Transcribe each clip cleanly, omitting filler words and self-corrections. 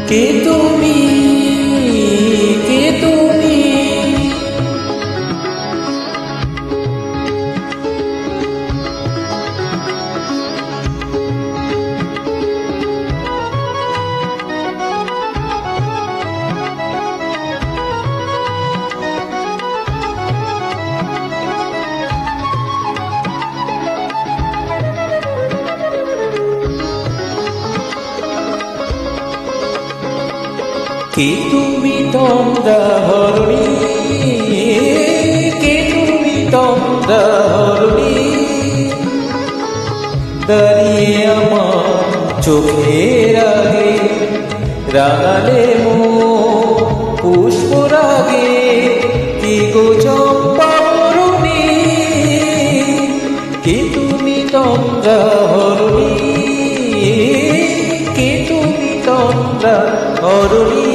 কে তুমি, কে তুমি? কে তুমি তন্দ্রা হরণী, কে তুমি তন্দ্রা হরণী? দাঁড়িয়ে আমার চোখের আগে রাঙালে পুষ্প রাগে, কি গো চম্পা হরণী? কে তুমি তন্দ্রা হরণী, কে তুমি তন্দ্রা হরণী?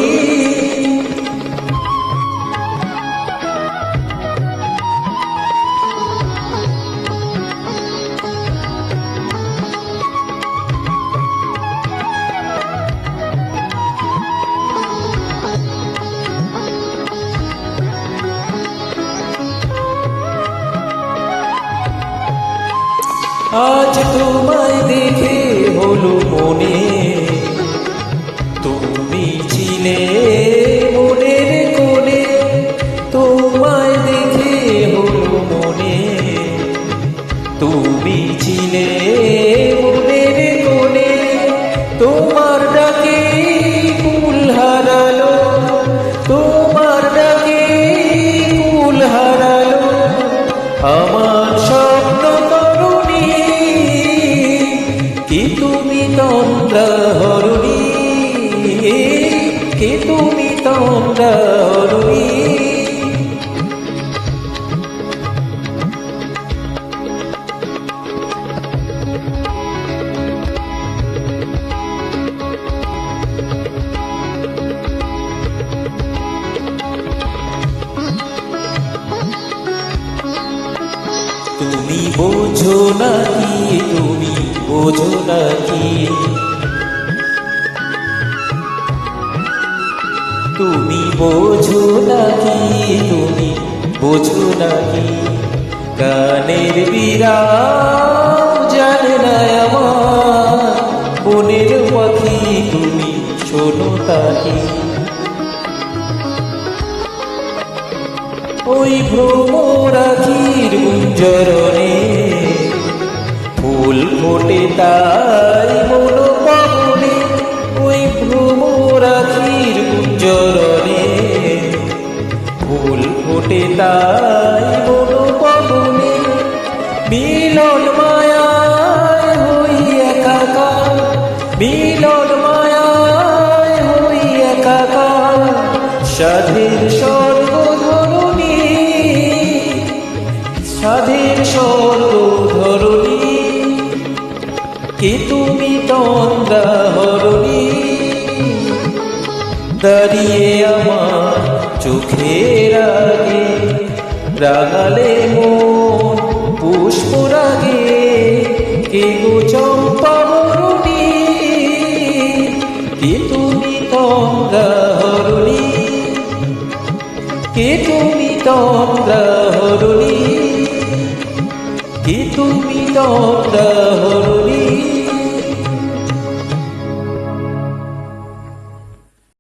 আজ তোমায় দেখে হলো মনে, তুমি ছিলে মনের কোণে। তোমায় দেখে হলো মনে, তুমি ছিলে মনের কোণে। তোমার ডাকে কুল হারালো, তোমার ডাকে কুল হারালো আমার স্বপ্ন তরুণী। কে তুমি তন্দ্রা হরণী, কে তুমি তন্দ্রা হরণী? তুমি বোঝো নাকি, তুমি বোঝো নাকি? তুমি বোঝো নাকি, তুমি বোঝো নাকি? গানের বিরাম জানে না আমার মনের পাখি, তুমি শোনো তাকি। ওই ভ্রমরাখির গুঞ্জরণে ফুল ফোটে তাই মন পাবনে। ওই ভ্রমরাখির গুঞ্জরণে ফুল ফোটে তাই মন পাবনে। মিলন মায়ায় হই একাকার, মিলন মায়ায় হই একাকার। স্বাধীন স্বর্গধরণী, স্বাধীন স্বর্গধরণী। কে তুমি তন্দ্রা হরণী? দাঁড়িয়ে আমার চোখের আগে রাগালে পুষ্প রাগে, কে গো চম্পা